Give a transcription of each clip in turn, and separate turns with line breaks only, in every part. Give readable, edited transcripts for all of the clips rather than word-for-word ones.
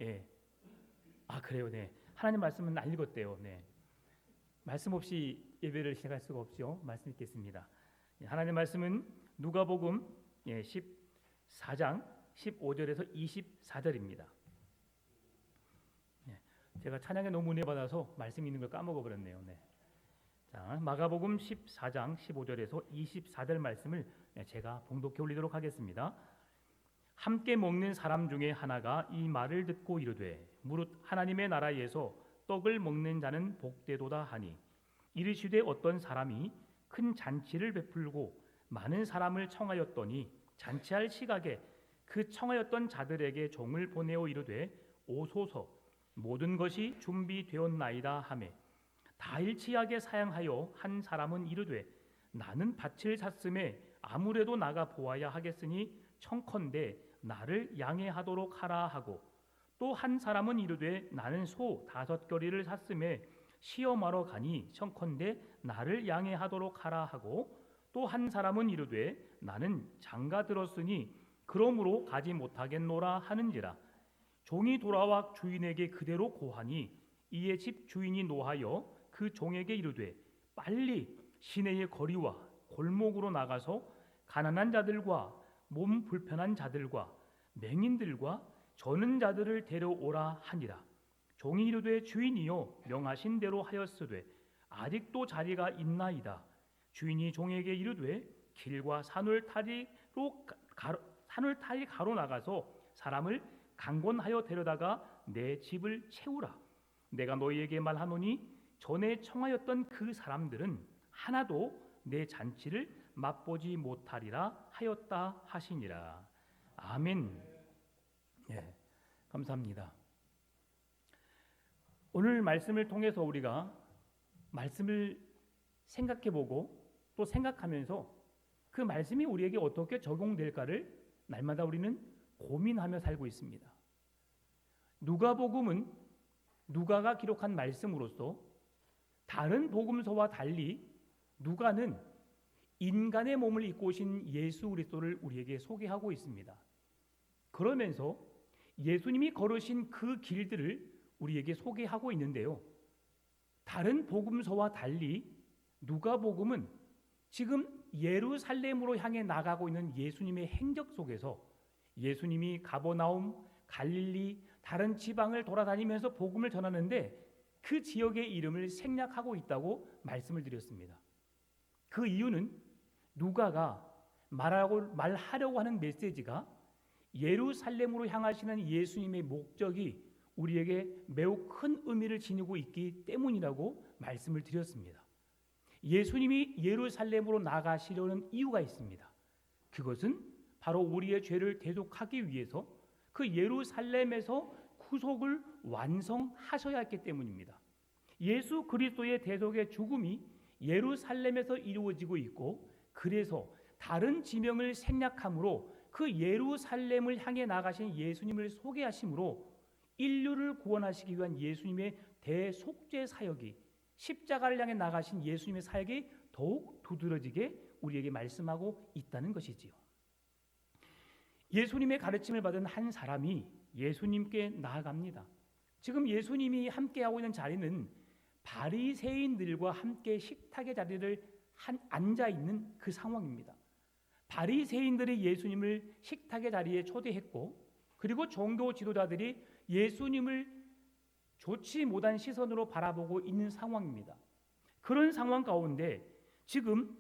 예. 아, 그래요. 네. 하나님 말씀은 안 읽었대요. 네. 말씀 없이 예배를 시작할 수가 없죠. 말씀 읽겠습니다. 예, 하나님 말씀은 누가복음 14장 15절에서 24절입니다. 제가 찬양에 너무 은혜 받아서 말씀 있는 걸 까먹어 버렸네요. 네. 자, 마가복음 14장 15절에서 24절 말씀을 제가 봉독해 올리도록 하겠습니다. 함께 먹는 사람 중에 하나가 이 말을 듣고 이르되 무릇 하나님의 나라에서 떡을 먹는 자는 복되도다 하니 이르시되 어떤 사람이 큰 잔치를 베풀고 많은 사람을 청하였더니 잔치할 시각에 그 청하였던 자들에게 종을 보내어 이르되 오소서 모든 것이 준비되었나이다 하매 다일치하게 사양하여 한 사람은 이르되 나는 밭을 샀음에 아무래도 나가 보아야 하겠으니 청컨대 나를 양해하도록 하라 하고 또 한 사람은 이르되 나는 소 5겨리를 샀음에 시험하러 가니 청컨대 나를 양해하도록 하라 하고 또 한 사람은 이르되 나는 장가 들었으니 그러므로 가지 못하겠노라 하는지라. 종이 돌아와 주인에게 그대로 고하니 이에 집 주인이 노하여 그 종에게 이르되 빨리 시내의 거리와 골목으로 나가서 가난한 자들과 몸 불편한 자들과 맹인들과 저는 자들을 데려오라 하니라. 종이 이르되 주인이여 명하신 대로 하였으되 아직도 자리가 있나이다. 주인이 종에게 이르되 길과 산울타리 가로 나가서 사람을 강권하여 데려다가 내 집을 채우라. 내가 너희에게 말하노니 전에 청하였던 그 사람들은 하나도 내 잔치를 맛보지 못하리라 하였다 하시니라. 아멘. 예, 감사합니다. 오늘 말씀을 통해서 우리가 말씀을 생각해보고 또 생각하면서 그 말씀이 우리에게 어떻게 적용될까를 날마다 우리는 고민하며 살고 있습니다. 누가복음은 누가가 기록한 말씀으로서 다른 복음서와 달리 누가는 인간의 몸을 입고 오신 예수 그리스도를 우리에게 소개하고 있습니다. 그러면서 예수님이 걸으신 그 길들을 우리에게 소개하고 있는데요. 다른 복음서와 달리 누가복음은 지금 예루살렘으로 향해 나가고 있는 예수님의 행적 속에서 예수님이 가버나움, 갈릴리, 다른 지방을 돌아다니면서 복음을 전하는데 그 지역의 이름을 생략하고 있다고 말씀을 드렸습니다. 그 이유는 누가가 말하려고 하는 메시지가 예루살렘으로 향하시는 예수님의 목적이 우리에게 매우 큰 의미를 지니고 있기 때문이라고 말씀을 드렸습니다. 예수님이 예루살렘으로 나가시려는 이유가 있습니다. 그것은 바로 우리의 죄를 대속하기 위해서 그 예루살렘에서 구속을 완성하셔야 했기 때문입니다. 예수 그리스도의 대속의 죽음이 예루살렘에서 이루어지고 있고 그래서 다른 지명을 생략함으로 그 예루살렘을 향해 나가신 예수님을 소개하심으로 인류를 구원하시기 위한 예수님의 대속죄 사역이 십자가를 향해 나가신 예수님의 사역이 더욱 두드러지게 우리에게 말씀하고 있다는 것이지요. 예수님의 가르침을 받은 한 사람이 예수님께 나아갑니다. 지금 예수님이 함께하고 있는 자리는 바리새인들과 함께 식탁의 자리를 앉아 있는 그 상황입니다. 바리새인들이 예수님을 식탁의 자리에 초대했고 그리고 종교 지도자들이 예수님을 좋지 못한 시선으로 바라보고 있는 상황입니다. 그런 상황 가운데 지금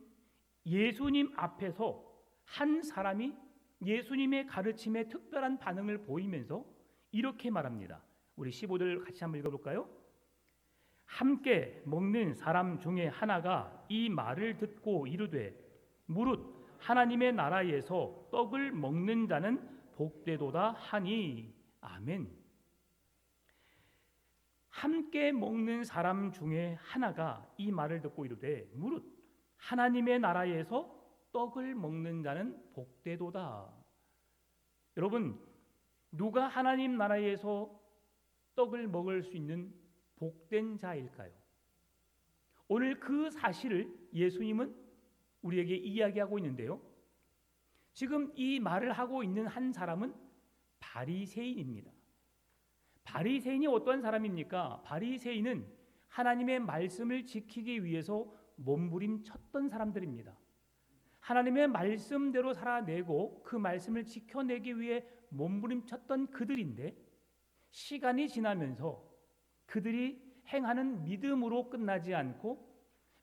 예수님 앞에서 한 사람이 예수님의 가르침에 특별한 반응을 보이면서 이렇게 말합니다. 우리 15절 같이 한번 읽어볼까요? 함께 먹는 사람 중에 하나가 이 말을 듣고 이르되 무릇 하나님의 나라에서 떡을 먹는 자는 복되도다 하니. 아멘. 함께 먹는 사람 중에 하나가 이 말을 듣고 이르되 무릇 하나님의 나라에서 떡을 먹는 자는 복되도다. 여러분, 누가 하나님 나라에서 떡을 먹을 수 있는 복된 자일까요? 오늘 그 사실을 예수님은 우리에게 이야기하고 있는데요. 지금 이 말을 하고 있는 한 사람은 바리새인입니다. 바리새인이 어떤 사람입니까? 바리새인은 하나님의 말씀을 지키기 위해서 몸부림쳤던 사람들입니다. 하나님의 말씀대로 살아내고 그 말씀을 지켜내기 위해 몸부림쳤던 그들인데, 시간이 지나면서 그들이 행하는 믿음으로 끝나지 않고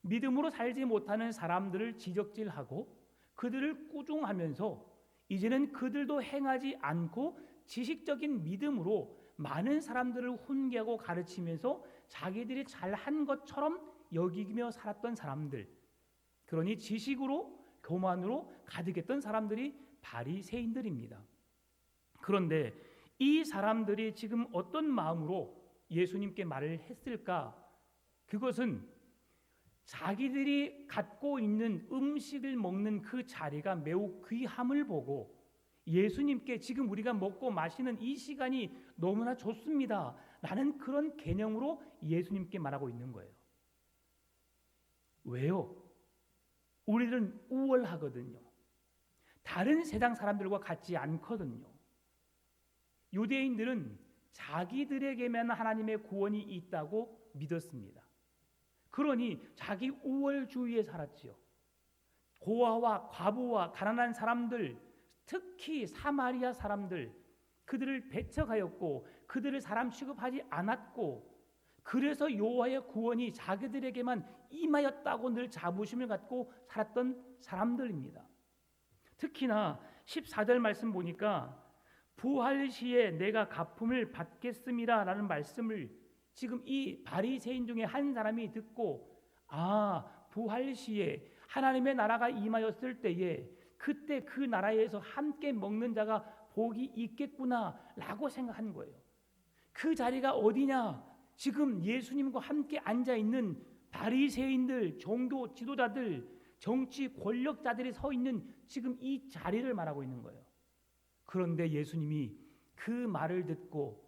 믿음으로 살지 못하는 사람들을 지적질하고 그들을 꾸중하면서 이제는 그들도 행하지 않고 지식적인 믿음으로 많은 사람들을 훈계하고 가르치면서 자기들이 잘한 것처럼 여기며 살았던 사람들, 그러니 지식으로 교만으로 가득했던 사람들이 바리새인들입니다. 그런데 이 사람들이 지금 어떤 마음으로 예수님께 말을 했을까? 그것은 자기들이 갖고 있는 음식을 먹는 그 자리가 매우 귀함을 보고 예수님께 지금 우리가 먹고 마시는 이 시간이 너무나 좋습니다 라는 그런 개념으로 예수님께 말하고 있는 거예요. 왜요? 우리는 우월하거든요. 다른 세상 사람들과 같지 않거든요. 유대인들은 자기들에게만 하나님의 구원이 있다고 믿었습니다. 그러니 자기 우월주의에 살았지요. 고아와 과부와 가난한 사람들, 특히 사마리아 사람들, 그들을 배척하였고 그들을 사람 취급하지 않았고, 그래서 여호와의 구원이 자기들에게만 임하였다고 늘 자부심을 갖고 살았던 사람들입니다. 특히나 14절 말씀 보니까 부활 시에 내가 갚음을 받겠습니다 라는 말씀을 지금 이 바리새인 중에 한 사람이 듣고, 부활 시에 하나님의 나라가 임하였을 때에 그때 그 나라에서 함께 먹는 자가 복이 있겠구나 라고 생각한 거예요. 그 자리가 어디냐? 지금 예수님과 함께 앉아있는 바리새인들, 종교 지도자들, 정치 권력자들이 서 있는 지금 이 자리를 말하고 있는 거예요. 그런데 예수님이 그 말을 듣고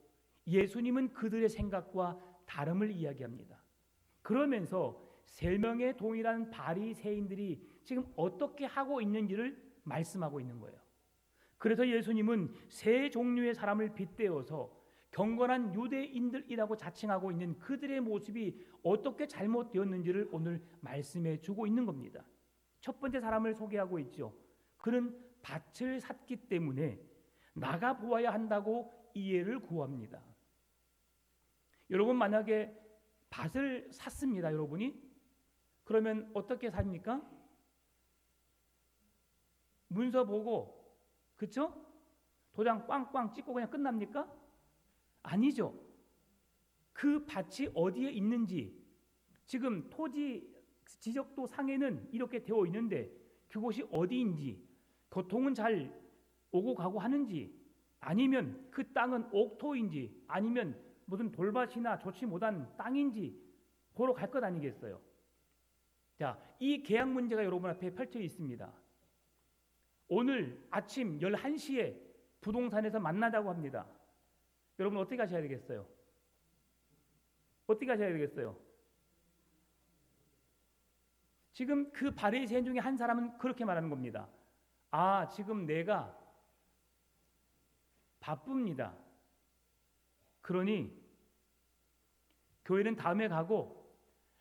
예수님은 그들의 생각과 다름을 이야기합니다. 그러면서 3명의 동일한 바리새인들이 지금 어떻게 하고 있는지를 말씀하고 있는 거예요. 그래서 예수님은 3 종류의 사람을 빗대어서 경건한 유대인들이라고 자칭하고 있는 그들의 모습이 어떻게 잘못되었는지를 오늘 말씀해 주고 있는 겁니다. 첫 번째 사람을 소개하고 있죠. 그는 밭을 샀기 때문에 나가 보아야 한다고 이해를 구합니다. 여러분, 만약에 밭을 샀습니다. 여러분이 그러면 어떻게 삽니까? 문서 보고, 그쵸? 도장 꽝꽝 찍고 그냥 끝납니까? 아니죠. 그 밭이 어디에 있는지, 지금 토지 지적도 상에는 이렇게 되어 있는데 그곳이 어디인지, 교통은 잘 오고 가고 하는지, 아니면 그 땅은 옥토인지, 아니면 무슨 돌밭이나 좋지 못한 땅인지 보러 갈 것 아니겠어요? 자, 이 계약 문제가 여러분 앞에 펼쳐 있습니다. 오늘 아침 11시에 부동산에서 만나자고 합니다. 여러분 어떻게 하셔야 되겠어요? 어떻게 하셔야 되겠어요? 지금 그 바리새인 중에 한 사람은 그렇게 말하는 겁니다. 지금 내가 바쁩니다. 그러니 교회는 다음에 가고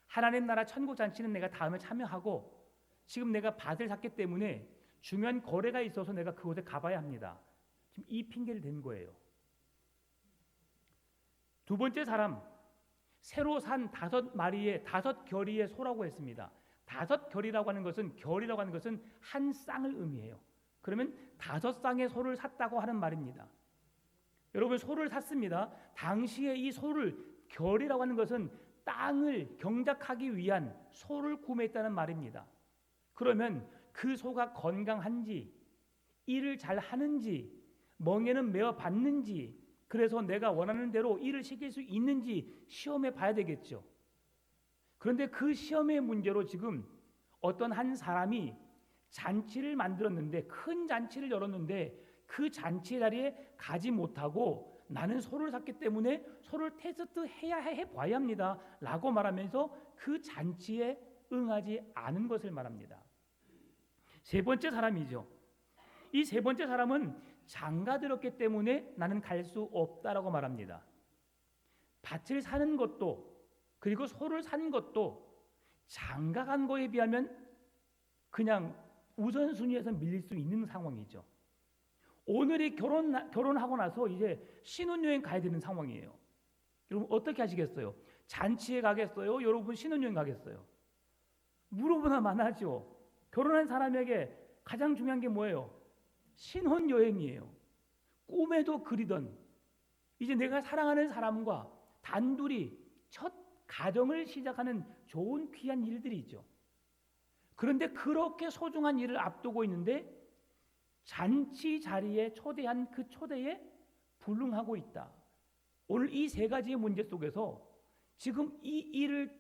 하나님 나라 천국 잔치는 내가 다음에 참여하고, 지금 내가 밭을 샀기 때문에 중요한 거래가 있어서 내가 그곳에 가봐야 합니다. 지금 이 핑계를 댄 거예요. 두 번째 사람, 새로 산 5마리의 5결의의 소라고 했습니다. 5결이라고 하는 것은, 결이라고 하는 것은 한 쌍을 의미해요. 그러면 5쌍의 소를 샀다고 하는 말입니다. 여러분, 소를 샀습니다. 당시에 이 소를, 결이라고 하는 것은 땅을 경작하기 위한 소를 구매했다는 말입니다. 그러면 그 소가 건강한지, 일을 잘 하는지, 멍에는 메어 봤는지, 그래서 내가 원하는 대로 일을 시킬 수 있는지 시험해 봐야 되겠죠. 그런데 그 시험의 문제로 지금 어떤 한 사람이 잔치를 만들었는데, 큰 잔치를 열었는데 그 잔치 자리에 가지 못하고 나는 소를 샀기 때문에 소를 테스트 해 봐야 합니다 라고 말하면서 그 잔치에 응하지 않은 것을 말합니다. 세 번째 사람이죠. 이 세 번째 사람은 장가 들었기 때문에 나는 갈 수 없다라고 말합니다. 밭을 사는 것도 그리고 소를 산 것도 장가간 거에 비하면 그냥 우선순위에서 밀릴 수 있는 상황이죠. 오늘이 결혼하고 나서 이제 신혼여행 가야 되는 상황이에요. 여러분 어떻게 하시겠어요? 잔치에 가겠어요? 여러분 신혼여행 가겠어요? 물어보나만 하죠. 결혼한 사람에게 가장 중요한 게 뭐예요? 신혼여행이에요. 꿈에도 그리던 이제 내가 사랑하는 사람과 단둘이 첫 가정을 시작하는 좋은 귀한 일들이죠. 그런데 그렇게 소중한 일을 앞두고 있는데 잔치 자리에 초대한 그 초대에 불응하고 있다. 오늘 이 세 가지의 문제 속에서 지금 이 일을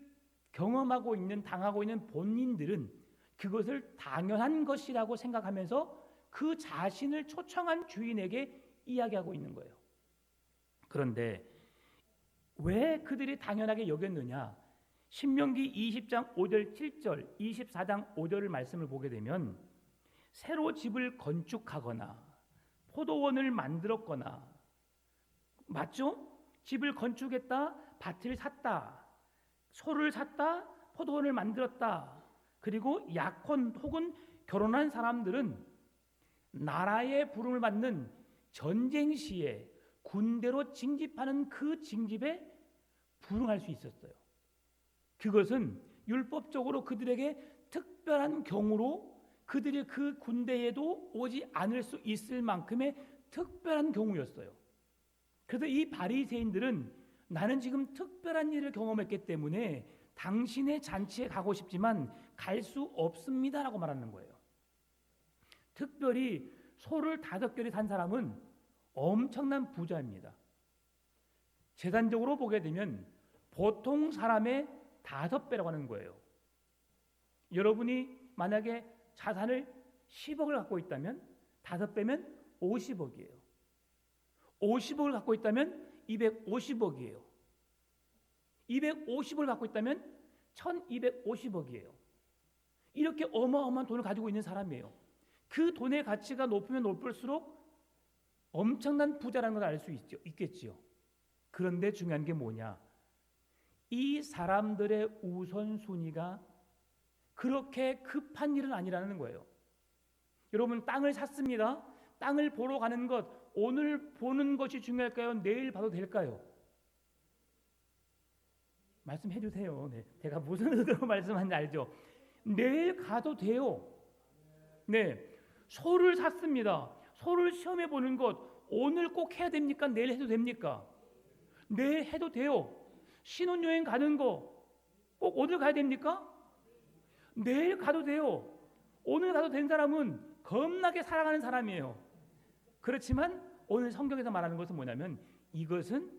경험하고 있는, 당하고 있는 본인들은 그것을 당연한 것이라고 생각하면서 그 자신을 초청한 주인에게 이야기하고 있는 거예요. 그런데 왜 그들이 당연하게 여겼느냐? 신명기 20장 5절 7절 24장 5절을 말씀을 보게 되면 새로 집을 건축하거나 포도원을 만들었거나, 맞죠? 집을 건축했다, 밭을 샀다, 소를 샀다, 포도원을 만들었다. 그리고 약혼 혹은 결혼한 사람들은 나라의 부름을 받는 전쟁 시에 군대로 징집하는 그 징집에 불응할 수 있었어요. 그것은 율법적으로 그들에게 특별한 경우로 그들이 그 군대에도 오지 않을 수 있을 만큼의 특별한 경우였어요. 그래서 이 바리새인들은 나는 지금 특별한 일을 경험했기 때문에 당신의 잔치에 가고 싶지만 갈 수 없습니다라고 말하는 거예요. 특별히 소를 5결이 산 사람은 엄청난 부자입니다. 재산적으로 보게 되면 보통 사람의 5배라고 하는 거예요. 여러분이 만약에 자산을 10억을 갖고 있다면 5배면 50억이에요. 50억을 갖고 있다면 250억이에요. 250억을 갖고 있다면 1250억이에요. 이렇게 어마어마한 돈을 가지고 있는 사람이에요. 그 돈의 가치가 높으면 높을수록 엄청난 부자라는 걸 알 수 있겠지요. 그런데 중요한 게 뭐냐? 이 사람들의 우선순위가 그렇게 급한 일은 아니라는 거예요. 여러분 땅을 샀습니다. 땅을 보러 가는 것, 오늘 보는 것이 중요할까요? 내일 봐도 될까요? 말씀해 주세요. 네, 제가 무슨 의도로 말씀하는지 알죠? 내일 가도 돼요. 네, 소를 샀습니다. 소를 시험해 보는 것 오늘 꼭 해야 됩니까? 내일 해도 됩니까? 내일 해도 돼요. 신혼여행 가는 거 꼭 오늘 가야 됩니까? 내일 가도 돼요. 오늘 가도 된 사람은 겁나게 사랑하는 사람이에요. 그렇지만 오늘 성경에서 말하는 것은 뭐냐면 이것은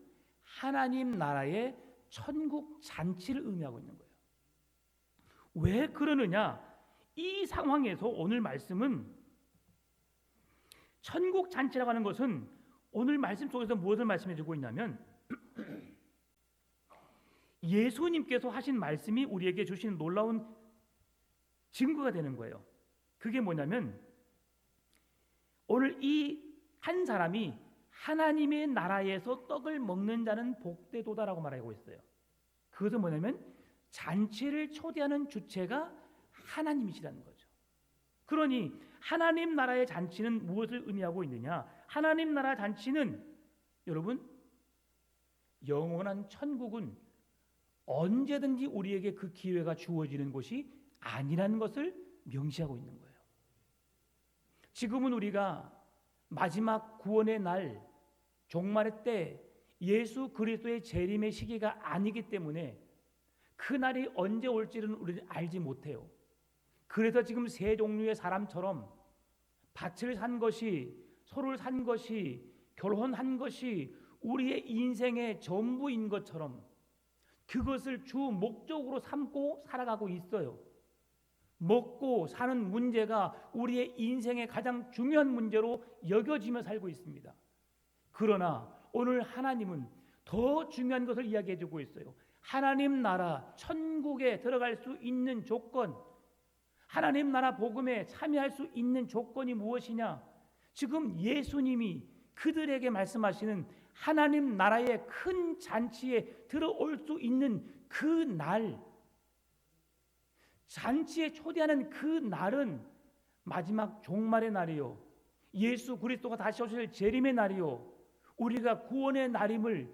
하나님 나라의 천국 잔치를 의미하고 있는 거예요. 왜 그러느냐? 이 상황에서 오늘 말씀은 천국 잔치라고 하는 것은 오늘 말씀 속에서 무엇을 말씀해 주고 있냐면 예수님께서 하신 말씀이 우리에게 주시는 놀라운 증거가 되는 거예요. 그게 뭐냐면 오늘 이 한 사람이 하나님의 나라에서 떡을 먹는 자는 복되도다라고 말하고 있어요. 그것은 뭐냐면 잔치를 초대하는 주체가 하나님이시라는 거죠. 그러니 하나님 나라의 잔치는 무엇을 의미하고 있느냐? 하나님 나라 잔치는 여러분 영원한 천국은 언제든지 우리에게 그 기회가 주어지는 것이 아니라는 것을 명시하고 있는 거예요. 지금은 우리가 마지막 구원의 날, 종말의 때 예수 그리스도의 재림의 시기가 아니기 때문에 그 날이 언제 올지는 우리는 알지 못해요. 그래서 지금 세 종류의 사람처럼 밭을 산 것이, 소를 산 것이, 결혼한 것이 우리의 인생의 전부인 것처럼 그것을 주 목적으로 삼고 살아가고 있어요. 먹고 사는 문제가 우리의 인생의 가장 중요한 문제로 여겨지며 살고 있습니다. 그러나 오늘 하나님은 더 중요한 것을 이야기해 주고 있어요. 하나님 나라 천국에 들어갈 수 있는 조건, 하나님 나라 복음에 참여할 수 있는 조건이 무엇이냐? 지금 예수님이 그들에게 말씀하시는 하나님 나라의 큰 잔치에 들어올 수 있는 그 날, 잔치에 초대하는 그 날은 마지막 종말의 날이요, 예수 그리스도가 다시 오실 재림의 날이요, 우리가 구원의 날임을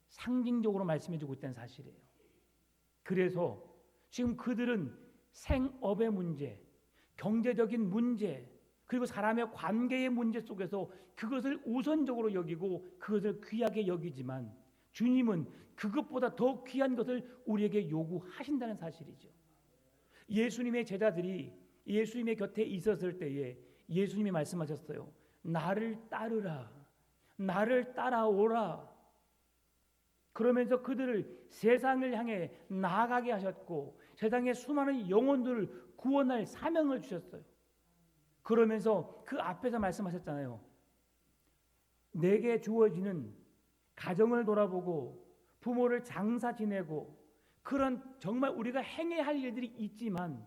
상징적으로 말씀해주고 있다는 사실이에요. 그래서 지금 그들은 생업의 문제, 경제적인 문제, 그리고 사람의 관계의 문제 속에서 그것을 우선적으로 여기고 그것을 귀하게 여기지만, 주님은 그것보다 더 귀한 것을 우리에게 요구하신다는 사실이죠. 예수님의 제자들이 예수님의 곁에 있었을 때에 예수님이 말씀하셨어요. 나를 따르라, 나를 따라오라. 그러면서 그들을 세상을 향해 나아가게 하셨고 세상의 수많은 영혼들을 구원할 사명을 주셨어요. 그러면서 그 앞에서 말씀하셨잖아요. 내게 주어지는 가정을 돌아보고 부모를 장사 지내고 그런 정말 우리가 행해야 할 일들이 있지만,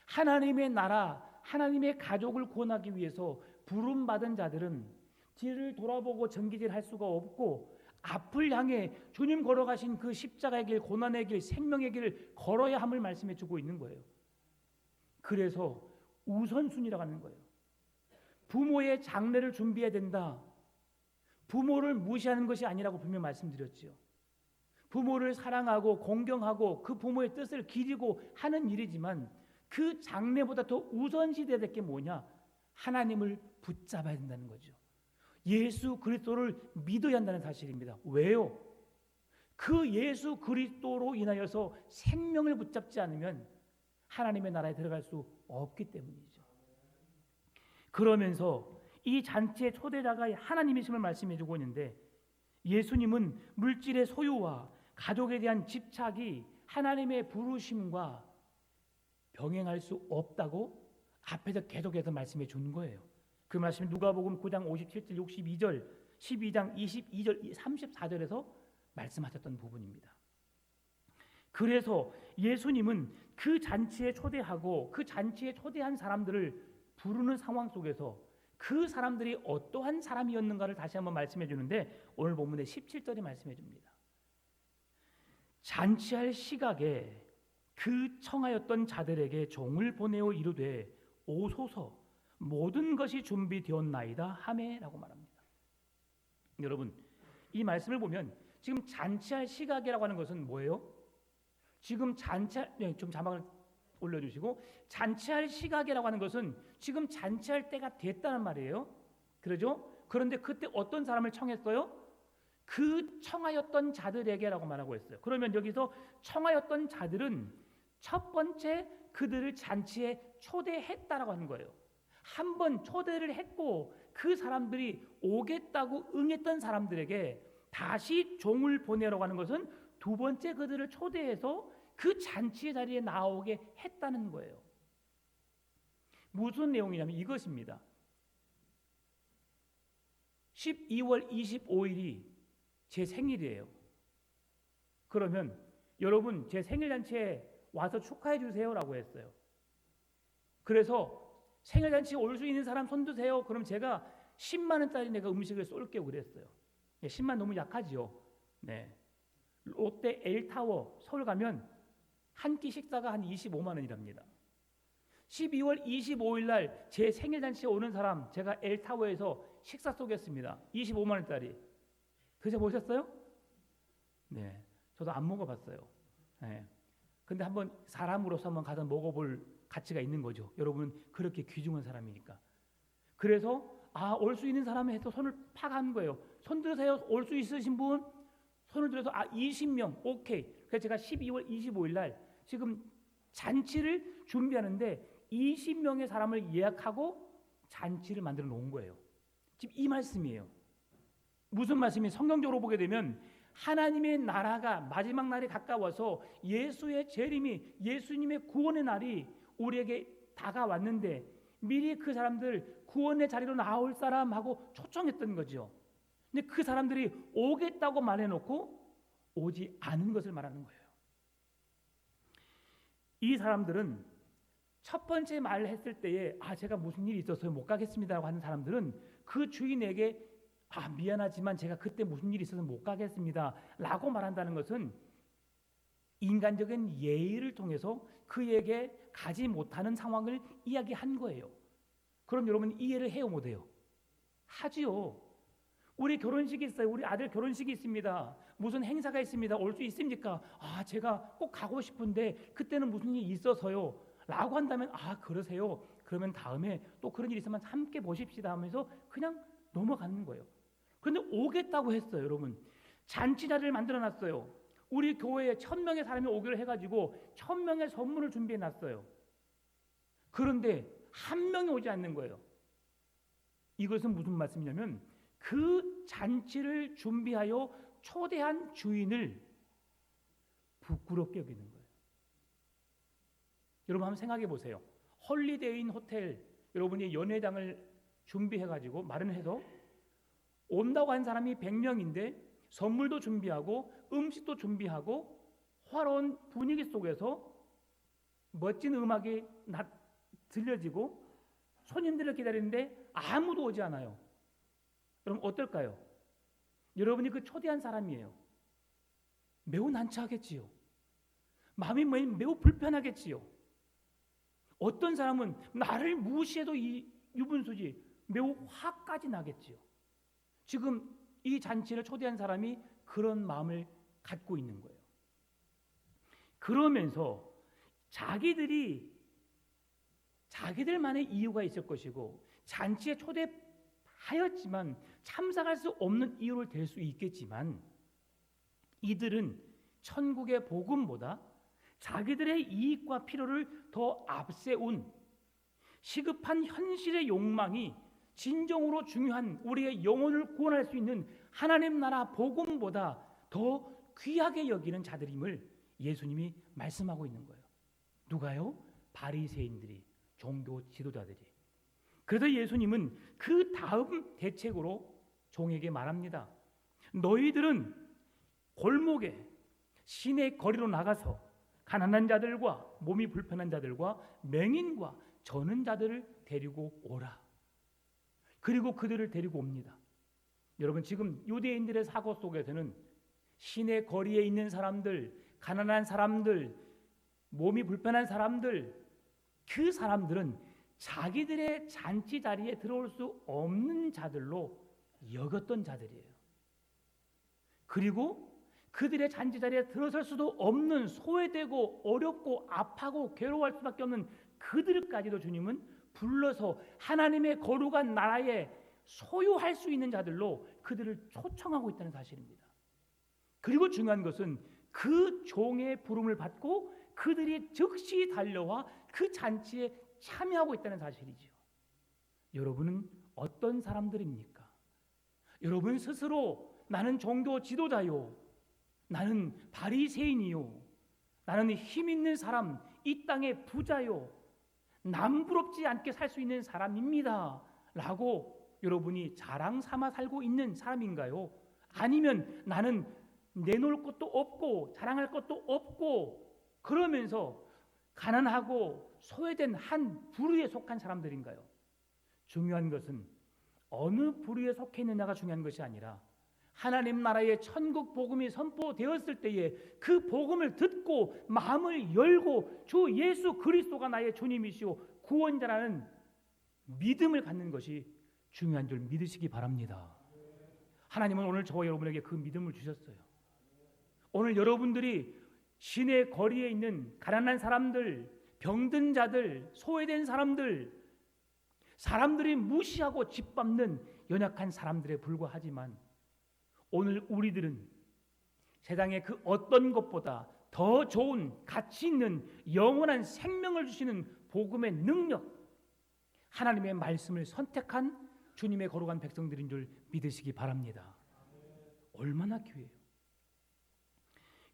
하나님의 나라, 하나님의 가족을 구원하기 위해서 부름받은 자들은 뒤를 돌아보고 전기질할 수가 없고 앞을 향해 주님 걸어가신 그 십자가의 길, 고난의 길, 생명의 길을 걸어야 함을 말씀해 주고 있는 거예요. 그래서 우선순위라고 하는 거예요. 부모의 장례를 준비해야 된다. 부모를 무시하는 것이 아니라고 분명 말씀드렸죠. 부모를 사랑하고 공경하고 그 부모의 뜻을 기리고 하는 일이지만 그 장래보다 더 우선시돼야 될 게 뭐냐? 하나님을 붙잡아야 된다는 거죠. 예수 그리스도를 믿어야 한다는 사실입니다. 왜요? 그 예수 그리스도로 인하여서 생명을 붙잡지 않으면 하나님의 나라에 들어갈 수 없기 때문이죠. 그러면서 이 잔치의 초대자가 하나님이심을 말씀해 주고 있는데, 예수님은 물질의 소유와 가족에 대한 집착이 하나님의 부르심과 병행할 수 없다고 앞에서 계속해서 말씀해 준 거예요. 그 말씀이 누가복음 9장 57절 62절 12장 22절 34절에서 말씀하셨던 부분입니다. 그래서 예수님은 그 잔치에 초대하고 그 잔치에 초대한 사람들을 부르는 상황 속에서 그 사람들이 어떠한 사람이었는가를 다시 한번 말씀해 주는데, 오늘 본문의 17절에 말씀해 줍니다. 잔치할 시각에 그 청하였던 자들에게 종을 보내어 이르되 오소서, 모든 것이 준비되었나이다 하매라고 말합니다. 여러분, 이 말씀을 보면 지금 잔치할 시각이라고 하는 것은 뭐예요? 지금 좀 자막을 올려주시고, 잔치할 시각이라고 하는 것은 지금 잔치할 때가 됐다는 말이에요. 그러죠? 그런데 그때 어떤 사람을 청했어요? 그 청하였던 자들에게라고 말하고 있어요. 그러면 여기서 청하였던 자들은 첫 번째 그들을 잔치에 초대했다라고 하는 거예요. 한 번 초대를 했고 그 사람들이 오겠다고 응했던 사람들에게 다시 종을 보내라고 하는 것은 두 번째 그들을 초대해서 그 잔치의 자리에 나오게 했다는 거예요. 무슨 내용이냐면 이것입니다. 12월 25일이 제 생일이에요. 그러면 여러분 제 생일잔치에 와서 축하해 주세요라고 했어요. 그래서 생일잔치에 올 수 있는 사람 손 드세요. 그럼 제가 10만 원짜리 내가 음식을 쏠게요 그랬어요. 10만 너무 약하지요. 네. 롯데 L타워 서울 가면 한 끼 식사가 한 25만 원이랍니다. 12월 25일 날 제 생일잔치에 오는 사람 제가 L타워에서 식사 쏘겠습니다. 25만 원짜리. 드셔보셨어요? 네. 저도 안 먹어봤어요. 네. 근데 한번 사람으로서 한번 가서 먹어볼 가치가 있는 거죠. 여러분 그렇게 귀중한 사람이니까. 그래서 올 수 있는 사람이 해서 손을 팍 한 거예요. 손 드세요. 올 수 있으신 분? 손을 들어서 20명. 오케이. 그래서 제가 12월 25일 날 지금 잔치를 준비하는데 20명의 사람을 예약하고 잔치를 만들어 놓은 거예요. 지금 이 말씀이에요. 무슨 말씀이 성경적으로 보게 되면 하나님의 나라가 마지막 날이 가까워서 예수의 재림이, 예수님의 구원의 날이 우리에게 다가왔는데 미리 그 사람들 구원의 자리로 나올 사람하고 초청했던 거죠. 근데 그 사람들이 오겠다고 말해놓고 오지 않은 것을 말하는 거예요. 이 사람들은 첫 번째 말을 했을 때에 제가 무슨 일이 있어서 못 가겠습니다라고 하는 사람들은 그 주인에게 미안하지만 제가 그때 무슨 일이 있어서 못 가겠습니다 라고 말한다는 것은 인간적인 예의를 통해서 그에게 가지 못하는 상황을 이야기한 거예요. 그럼 여러분 이해를 해요 못해요? 하지요. 우리 결혼식이 있어요. 우리 아들 결혼식이 있습니다. 무슨 행사가 있습니다. 올 수 있습니까? 제가 꼭 가고 싶은데 그때는 무슨 일이 있어서요 라고 한다면 그러세요. 그러면 다음에 또 그런 일이 있으면 함께 보십시다 하면서 그냥 넘어가는 거예요. 그런데 오겠다고 했어요. 여러분 잔치 자리를 만들어 놨어요. 우리 교회에 1000명의 사람이 오기로 해가지고 1000명의 선물을 준비해 놨어요. 그런데 한 명이 오지 않는 거예요. 이것은 무슨 말씀이냐면 그 잔치를 준비하여 초대한 주인을 부끄럽게 여기는 거예요. 여러분 한번 생각해 보세요. 홀리데이인 호텔 여러분이 연회장을 준비해가지고 마련해서 온다고 한 사람이 100명인데 선물도 준비하고 음식도 준비하고 화려한 분위기 속에서 멋진 음악이 들려지고 손님들을 기다리는데 아무도 오지 않아요. 그럼 어떨까요? 여러분이 그 초대한 사람이에요. 매우 난처하겠지요. 마음이 매우 불편하겠지요. 어떤 사람은 나를 무시해도 이 유분수지 매우 화까지 나겠지요. 지금 이 잔치를 초대한 사람이 그런 마음을 갖고 있는 거예요. 그러면서 자기들만의 이유가 있을 것이고 잔치에 초대하였지만 참석할 수 없는 이유를 댈 수 있겠지만 이들은 천국의 복음보다 자기들의 이익과 필요를 더 앞세운 시급한 현실의 욕망이 진정으로 중요한 우리의 영혼을 구원할 수 있는 하나님 나라 복음보다 더 귀하게 여기는 자들임을 예수님이 말씀하고 있는 거예요. 누가요? 바리새인들이, 종교 지도자들이. 그래서 예수님은 그 다음 대책으로 종에게 말합니다. 너희들은 골목에 시내 거리로 나가서 가난한 자들과 몸이 불편한 자들과 맹인과 저는 자들을 데리고 오라. 그리고 그들을 데리고 옵니다. 여러분 지금 유대인들의 사고 속에서는 시내 거리에 있는 사람들, 가난한 사람들, 몸이 불편한 사람들, 그 사람들은 자기들의 잔치 자리에 들어올 수 없는 자들로 여겼던 자들이에요. 그리고 그들의 잔치 자리에 들어설 수도 없는 소외되고 어렵고 아파하고 괴로워할 수밖에 없는 그들까지도 주님은 불러서 하나님의 거룩한 나라에 소유할 수 있는 자들로 그들을 초청하고 있다는 사실입니다. 그리고 중요한 것은 그 종의 부름을 받고 그들이 즉시 달려와 그 잔치에 참여하고 있다는 사실이죠. 여러분은 어떤 사람들입니까? 여러분 스스로 나는 종교 지도자요, 나는 바리새인이요, 나는 힘 있는 사람, 이 땅의 부자요, 남 부럽지 않게 살 수 있는 사람입니다 라고 여러분이 자랑 삼아 살고 있는 사람인가요? 아니면 나는 내놓을 것도 없고 자랑할 것도 없고 그러면서 가난하고 소외된 한 부류에 속한 사람들인가요? 중요한 것은 어느 부류에 속해 있느냐가 중요한 것이 아니라 하나님 나라의 천국 복음이 선포되었을 때에 그 복음을 듣고 마음을 열고 주 예수 그리스도가 나의 주님이시오 구원자라는 믿음을 갖는 것이 중요한 줄 믿으시기 바랍니다. 하나님은 오늘 저와 여러분에게 그 믿음을 주셨어요. 오늘 여러분들이 시내 거리에 있는 가난한 사람들, 병든 자들, 소외된 사람들, 사람들이 무시하고 짓밟는 연약한 사람들에 불과하지만 오늘 우리들은 세상의 그 어떤 것보다 더 좋은 가치 있는 영원한 생명을 주시는 복음의 능력, 하나님의 말씀을 선택한 주님의 거룩한 백성들인 줄 믿으시기 바랍니다. 얼마나 귀해요.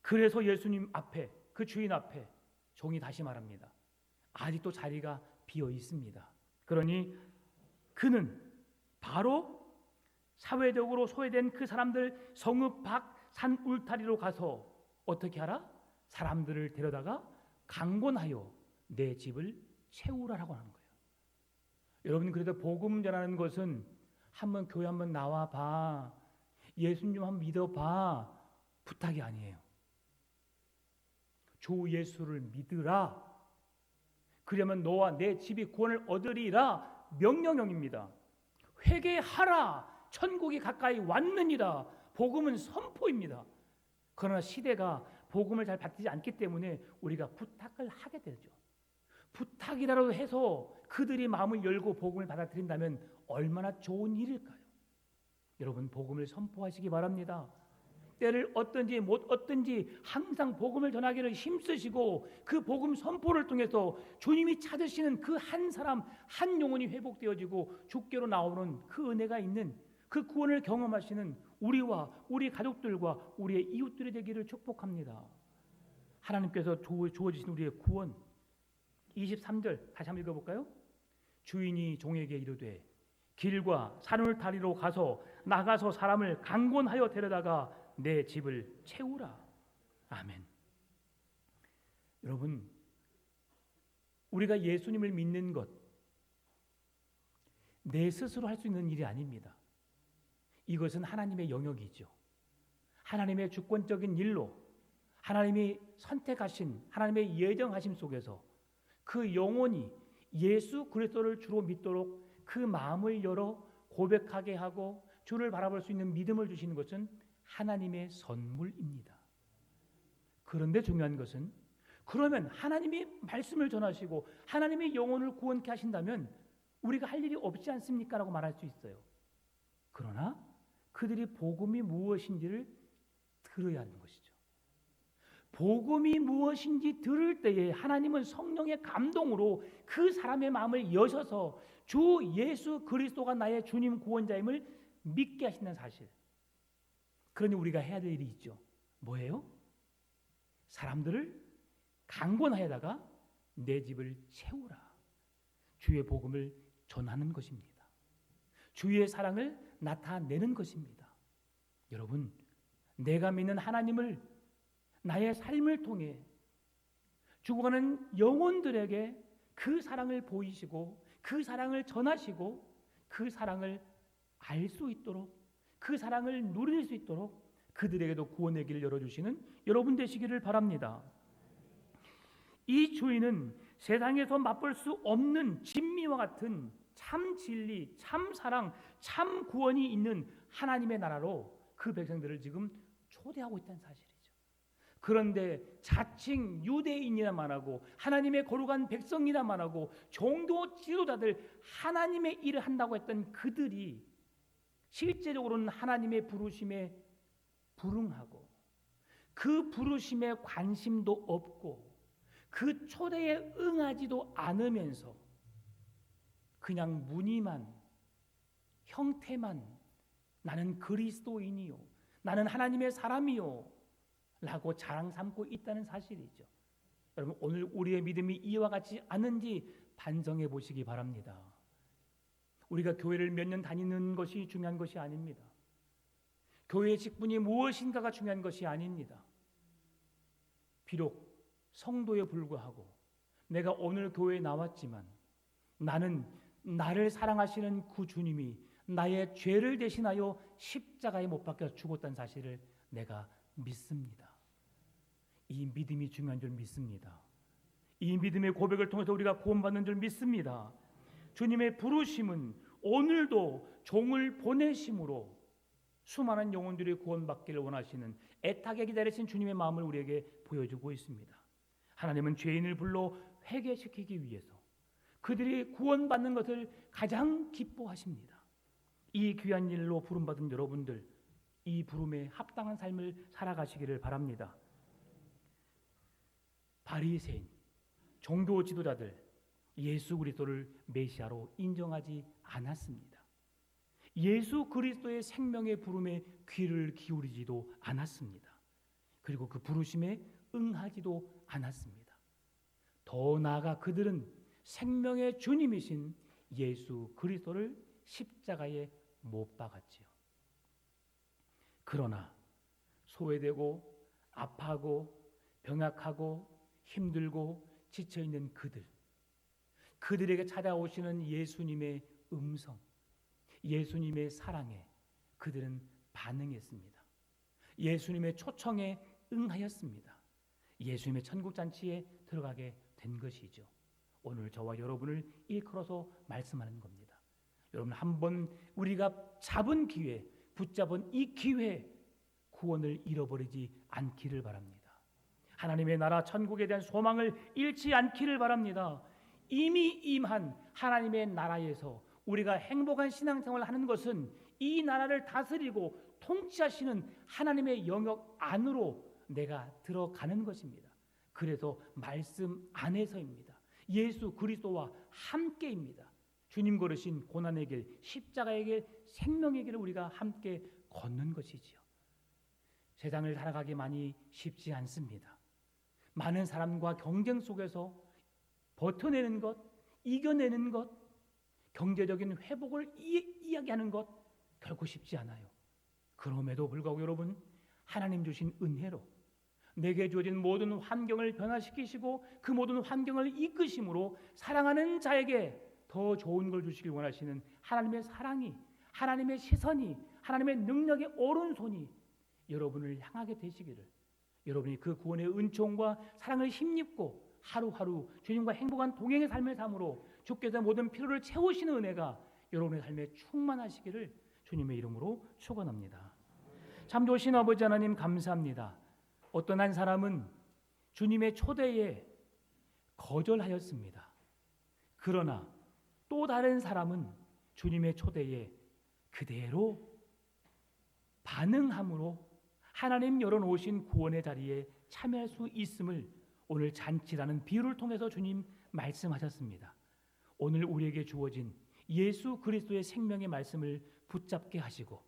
그래서 예수님 앞에, 그 주인 앞에 종이 다시 말합니다. 아직도 자리가 비어 있습니다. 그러니 그는 바로 사회적으로 소외된 그 사람들 성읍 밖 산 울타리로 가서 어떻게 하라? 사람들을 데려다가 강권하여 내 집을 채우라라고 하는 거예요. 여러분 그래도 복음 전하는 것은 한번 교회 한번 나와봐. 예수님 좀 한번 믿어봐. 부탁이 아니에요. 주 예수를 믿으라. 그러면 너와 내 집이 구원을 얻으리라. 명령형입니다. 회개하라. 천국이 가까이 왔느니라. 복음은 선포입니다. 그러나 시대가 복음을 잘 받지 않기 때문에 우리가 부탁을 하게 되죠. 부탁이라도 해서 그들이 마음을 열고 복음을 받아들인다면 얼마나 좋은 일일까요? 여러분, 복음을 선포하시기 바랍니다. 때를 얻든지 못 얻든지 항상 복음을 전하기를 힘쓰시고 그 복음 선포를 통해서 주님이 찾으시는 그 한 사람 한 영혼이 회복되어지고 주께로 나오는 그 은혜가 있는 그 구원을 경험하시는 우리와 우리 가족들과 우리의 이웃들이 되기를 축복합니다. 하나님께서 주어주신 우리의 구원 23절 다시 한번 읽어볼까요? 주인이 종에게 이르되 길과 산울 다리로 가서 나가서 사람을 강권하여 데려다가 내 집을 채우라. 아멘. 여러분, 우리가 예수님을 믿는 것 내 스스로 할 수 있는 일이 아닙니다. 이것은 하나님의 영역이죠. 하나님의 주권적인 일로 하나님이 선택하신 하나님의 예정하심 속에서 그 영혼이 예수 그리스도를 주로 믿도록 그 마음을 열어 고백하게 하고 주를 바라볼 수 있는 믿음을 주시는 것은 하나님의 선물입니다. 그런데 중요한 것은 그러면 하나님이 말씀을 전하시고 하나님의 영혼을 구원케 하신다면 우리가 할 일이 없지 않습니까? 라고 말할 수 있어요. 그러나 그들이 복음이 무엇인지를 들어야 하는 것이죠. 복음이 무엇인지 들을 때에 하나님은 성령의 감동으로 그 사람의 마음을 여셔서 주 예수 그리스도가 나의 주님 구원자임을 믿게 하신다는 사실. 그러니 우리가 해야 될 일이 있죠. 뭐예요? 사람들을 강권하여다가 내 집을 채우라. 주의 복음을 전하는 것입니다. 주의 사랑을 나타내는 것입니다. 여러분, 내가 믿는 하나님을 나의 삶을 통해 죽어가는 영혼들에게 그 사랑을 보이시고 그 사랑을 전하시고 그 사랑을 알 수 있도록 그 사랑을 누릴 수 있도록 그들에게도 구원의 길을 열어주시는 여러분 되시기를 바랍니다. 이 주인은 세상에서 맛볼 수 없는 진미와 같은 참 진리, 참 사랑, 참 구원이 있는 하나님의 나라로 그 백성들을 지금 초대하고 있다는 사실이죠. 그런데 자칭 유대인이라만 하고 하나님의 거룩한 백성이라만 하고 종교 지도자들 하나님의 일을 한다고 했던 그들이 실제적으로는 하나님의 부르심에 불응하고 그 부르심에 관심도 없고 그 초대에 응하지도 않으면서 그냥 무늬만 형태만 나는 그리스도인이요 나는 하나님의 사람이요 라고 자랑 삼고 있다는 사실이죠. 여러분, 오늘 우리의 믿음이 이와 같지 않은지 반성해 보시기 바랍니다. 우리가 교회를 몇 년 다니는 것이 중요한 것이 아닙니다. 교회의 직분이 무엇인가가 중요한 것이 아닙니다. 비록 성도에 불과하고 내가 오늘 교회에 나왔지만 나는 나를 사랑하시는 그 주님이 나의 죄를 대신하여 십자가에 못 박혀 죽었다는 사실을 내가 믿습니다. 이 믿음이 중요한 줄 믿습니다. 이 믿음의 고백을 통해서 우리가 구원받는 줄 믿습니다. 주님의 부르심은 오늘도 종을 보내심으로 수많은 영혼들이 구원받기를 원하시는 애타게 기다리신 주님의 마음을 우리에게 보여주고 있습니다. 하나님은 죄인을 불러 회개시키기 위해서 그들이 구원받는 것을 가장 기뻐하십니다. 이 귀한 일로 부름받은 여러분들, 이 부름에 합당한 삶을 살아가시기를 바랍니다. 바리새인, 종교 지도자들 예수 그리스도를 메시아로 인정하지 않았습니다. 예수 그리스도의 생명의 부름에 귀를 기울이지도 않았습니다. 그리고 그 부르심에 응하지도 않았습니다. 더 나아가 그들은 생명의 주님이신 예수 그리스도를 십자가에 못 박았지요. 그러나 소외되고 아파하고 병약하고 힘들고 지쳐있는 그들에게 찾아오시는 예수님의 음성, 예수님의 사랑에 그들은 반응했습니다. 예수님의 초청에 응하였습니다. 예수님의 천국잔치에 들어가게 된 것이죠. 오늘 저와 여러분을 일컬어서 말씀하는 겁니다. 여러분, 한번 우리가 잡은 기회, 붙잡은 이 기회, 구원을 잃어버리지 않기를 바랍니다. 하나님의 나라 천국에 대한 소망을 잃지 않기를 바랍니다. 이미 임한 하나님의 나라에서 우리가 행복한 신앙생활을 하는 것은 이 나라를 다스리고 통치하시는 하나님의 영역 안으로 내가 들어가는 것입니다. 그래서 말씀 안에서입니다. 예수 그리스도와 함께입니다. 주님 걸으신 고난의 길, 십자가의 길, 생명의 길을 우리가 함께 걷는 것이지요. 세상을 살아가기 많이 쉽지 않습니다. 많은 사람과 경쟁 속에서 버텨내는 것, 이겨내는 것, 경제적인 회복을 이야기하는 것 결코 쉽지 않아요. 그럼에도 불구하고 여러분, 하나님 주신 은혜로 내게 주어진 모든 환경을 변화시키시고 그 모든 환경을 이끄심으로 사랑하는 자에게 더 좋은 걸 주시길 원하시는 하나님의 사랑이, 하나님의 시선이, 하나님의 능력의 오른손이 여러분을 향하게 되시기를, 여러분이 그 구원의 은총과 사랑을 힘입고 하루하루 주님과 행복한 동행의 삶을 삶으로 주께서 모든 필요를 채우시는 은혜가 여러분의 삶에 충만하시기를 주님의 이름으로 축원합니다. 참 좋으신 아버지 하나님, 감사합니다. 어떤 한 사람은 주님의 초대에 거절하였습니다. 그러나 또 다른 사람은 주님의 초대에 그대로 반응함으로 하나님 열어놓으신 구원의 자리에 참여할 수 있음을 오늘 잔치라는 비유를 통해서 주님 말씀하셨습니다. 오늘 우리에게 주어진 예수 그리스도의 생명의 말씀을 붙잡게 하시고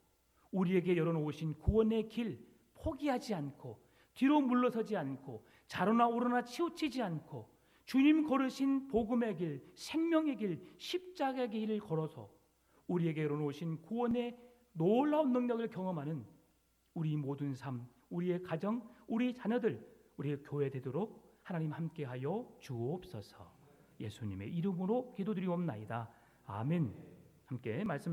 우리에게 열어놓으신 구원의 길 포기하지 않고 뒤로 물러서지 않고 좌로나 우로나 치우치지 않고 주님 걸으신 복음의 길, 생명의 길, 십자가의 길을 걸어서 우리에게 열어놓으신 구원의 놀라운 능력을 경험하는 우리 모든 삶, 우리의 가정, 우리 자녀들, 우리의 교회 되도록 하나님 함께하여 주옵소서. 예수님의 이름으로 기도드리옵나이다. 아멘. 함께 말씀을